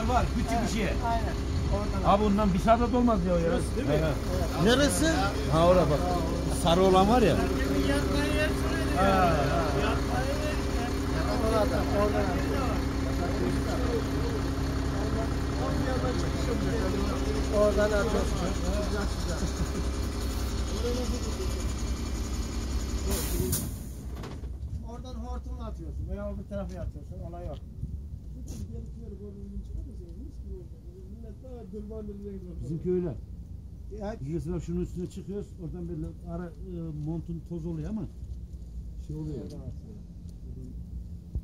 Var küçük bir şey. Aynen. Abi ondan bir saatte olmaz ya. Burası değil mi? Evet. Neresi? Ha orada bak. Sarı olan var ya. Yatmayı yer şuraya. Yatmayı yer. Oradan. Oradan atıyorsun. Oradan hortumla atıyorsun veya öbür tarafa atıyorsun. Olay yok. Bizimki öyle. Ya, Biz mesela şunun üstüne çıkıyoruz. Oradan böyle ara montun toz oluyor ama şey oluyor. oradan atıyor.